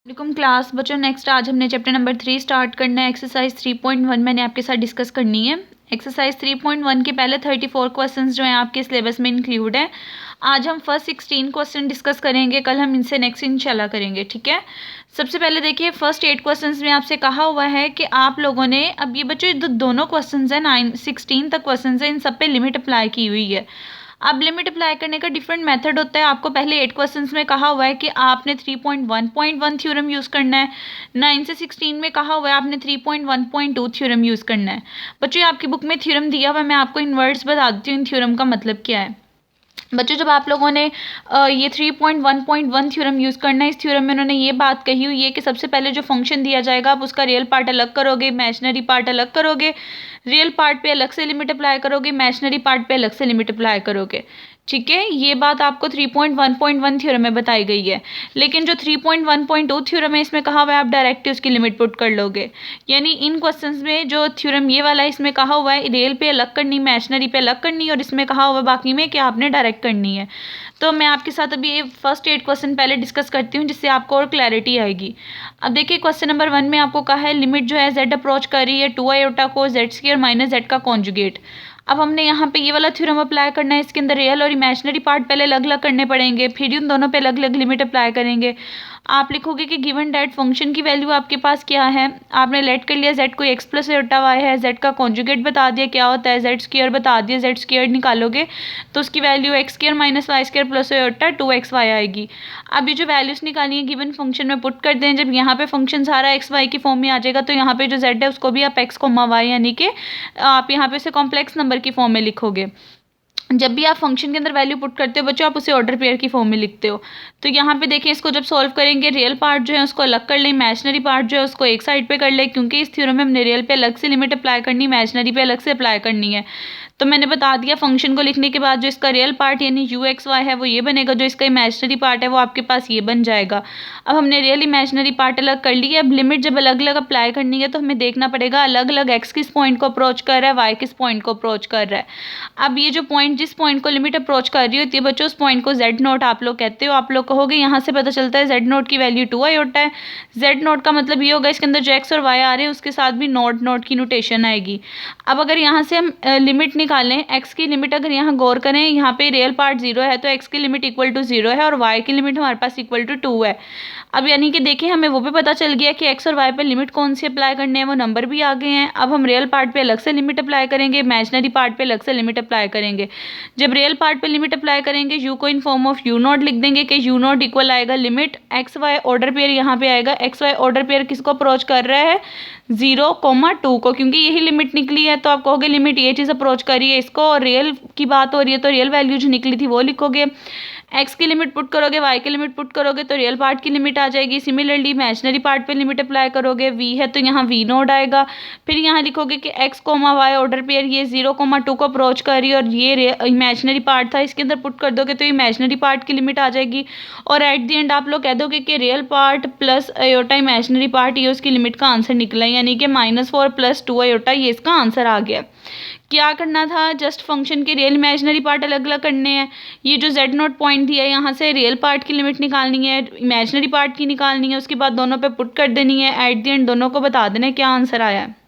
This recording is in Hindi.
वालेकुम क्लास बच्चों। नेक्स्ट आज हमने चैप्टर नंबर 3 स्टार्ट करना है। एक्सरसाइज 3.1 मैंने आपके साथ डिस्कस करनी है। एक्सरसाइज 3.1 के पहले 34 क्वेश्चंस जो हैं आपके सिलेबस में इंक्लूड है। आज हम फर्स्ट 16 क्वेश्चन डिस्कस करेंगे, कल हम इनसे नेक्स्ट इंशाल्लाह करेंगे, ठीक है। सबसे पहले देखिए फर्स्ट 8 क्वेश्चंस में आपसे कहा हुआ है कि आप लोगों ने, अब ये बच्चों दोनों क्वेश्चंस हैं 9-16 तक क्वेश्चंस हैं, इन सब पे लिमिट अप्लाई की हुई है। अब लिमिट अप्लाई करने का डिफरेंट मेथड होता है। आपको पहले 8 क्वेश्चंस में कहा हुआ है कि आपने 3.1.1 थ्योरम यूज़ करना है। 9 से 16 में कहा हुआ है आपने 3.1.2 थ्योरम यूज़ करना है। बच्चों आपकी बुक में थ्योरम दिया हुआ है, मैं आपको इन वर्ड्स बता देती हूँ इन थ्योरम का मतलब क्या है। बच्चों जब आप लोगों ने ये 3.1.1 थ्योरम यूज़ करना है, इस थ्योरम में उन्होंने ये बात कही हुई है कि सबसे पहले जो फंक्शन दिया जाएगा आप उसका रियल पार्ट अलग करोगे, इमेजिनरी पार्ट अलग करोगे, रियल पार्ट पे अलग से लिमिट अप्लाई करोगे, इमेजिनरी पार्ट पे अलग से लिमिट अप्लाई करोगे, ठीक है। ये बात आपको 3.1.1 थ्योरम में बताई गई है। लेकिन जो 3.1.2 थ्योरम है इसमें कहा हुआ है आप डायरेक्ट उसकी लिमिट पुट कर लोगे। यानी इन क्वेश्चंस में जो थ्योरम ये वाला है इसमें कहा हुआ है रियल पे अलग करनी, इमेजिनरी पे अलग करनी, और इसमें कहा हुआ है बाकी में कि आपने डायरेक्ट करनी है। तो मैं आपके साथ अभी ये फर्स्ट 8 क्वेश्चन पहले डिस्कस करती हूँ जिससे आपको और क्लैरिटी आएगी। अब देखिए क्वेश्चन नंबर 1 में आपको कहा है लिमिट जो है z अप्रोच कर रही है 2 आयोटा को z² माइनस z का कॉन्जुगेट। अब हमने यहाँ पे ये वाला थ्योरम अप्लाई करना है। इसके अंदर रियल और इमेजिनरी पार्ट पहले अलग अलग करने पड़ेंगे, फिर उन दोनों पे अलग अलग लिमिट अप्लाई करेंगे। आप लिखोगे कि गिवन डेट फंक्शन की वैल्यू आपके पास क्या है। आपने लेट कर लिया z को x प्लस आयोटा y है, z का कॉन्जुगेट बता दिया क्या होता है, z² बता दिया, z² निकालोगे तो उसकी value x² minus y² plus iota 2xy आएगी। अब ये जो वैल्यूज निकाली है गिवन फंक्शन में पुट कर दें। जब यहाँ पे फंक्शन सारा xy की फॉर्म में आ जाएगा तो यहाँ पे जो z है उसको भी आप x, y यानी कि आप यहाँ पे उसे कॉम्प्लेक्स नंबर की फॉर्म में लिखोगे। जब भी आप फंक्शन के अंदर वैल्यू पुट करते हो बच्चों आप उसे ऑर्डर पेयर की फॉर्म में लिखते हो। तो यहाँ पे देखिए इसको जब सॉल्व करेंगे रियल पार्ट जो है उसको अलग कर लें, इमेजिनरी पार्ट जो है उसको एक साइड पे कर लें, क्योंकि इस थ्योरम में हमने रियल पे अलग से लिमिट अप्लाई करनी, इमेजिनरी पे अलग से अप्लाई करनी है। तो मैंने बता दिया फंक्शन को लिखने के बाद जो इसका रियल पार्ट यानी u(x, y) है वो ये बनेगा, जो इसका इमेजिनरी पार्ट है वो आपके पास ये बन जाएगा। अब हमने रियल इमेजिनरी पार्ट अलग कर लिया। अब लिमिट जब अलग अलग अप्लाई करनी है तो हमें देखना पड़ेगा अलग अलग x किस पॉइंट को अप्रोच कर रहा है, y किस पॉइंट को अप्रोच कर रहा है। अब ये जो पॉइंट जिस पॉइंट को लिमिट अप्रोच कर रही होती है बच्चों उस पॉइंट को z0 आप लोग कहते हो। आप लोग कहोगे यहाँ से पता चलता है z0 की वैल्यू 2 आयोटा है। z0 का मतलब ये होगा इसके अंदर जो x और y आ रहे हैं उसके साथ भी नोट की नोटेशन आएगी। अब अगर यहाँ से हम लिमिट निकालें, x की लिमिट अगर यहाँ गौर करें, यहाँ पे रियल पार्ट 0 है तो x की लिमिट इक्वल टू 0 है और y की लिमिट हमारे पास इक्वल टू 2 है। अब यानी कि देखिए हमें वो भी पता चल गया कि x और y पे लिमिट कौन सी अप्लाई करने हैं, वो नंबर भी आ गए हैं। अब हम रियल पार्ट पे अलग से लिमिट अप्लाई करेंगे, इमेजिनरी पार्ट पे अलग से लिमिट अप्लाई करेंगे। जब रियल पार्ट पे लिमिट अप्लाई करेंगे u को इन फॉर्म ऑफ u0 लिख देंगे कि u0 इक्वल आएगा limit x y order pair, यहाँ पे आएगा x y ऑर्डर पेयर किसको अप्रोच कर रहा है 0,2 को, क्योंकि यही लिमिट निकली है। तो आप कहोगे लिमिट ये चीज़ अप्रोच करिए इसको, और रियल की बात हो रही है तो रियल वैल्यू जो निकली थी वो लिखोगे। x की लिमिट पुट करोगे, y की लिमिट पुट करोगे तो रियल पार्ट की लिमिट आ जाएगी। सिमिलरली इमेजिनरी पार्ट पे लिमिट अप्लाई करोगे, v है तो यहाँ v0 आएगा। फिर यहाँ लिखोगे कि x, y ऑर्डर पेयर ये 0,2 को अप्रोच कर रही है और ये इमेजिनरी पार्ट था, इसके अंदर पुट कर दोगे तो इमेजिनरी पार्ट की लिमिट आ जाएगी। और एट द एंड आप लोग कह दोगे कि real part plus iota imaginary part ये उसकी लिमिट का आंसर निकला है, यानी कि -4 + 2 आयोटा ये इसका आंसर आ गया। क्या करना था, जस्ट फंक्शन के रियल इमेजिनरी पार्ट अलग अलग करने हैं। ये जो z0 पॉइंट दिया है यहाँ से रियल पार्ट की लिमिट निकालनी है, इमेजिनरी पार्ट की निकालनी है, उसके बाद दोनों पे पुट कर देनी है। एट द एंड दोनों को बता देना है क्या आंसर आया है।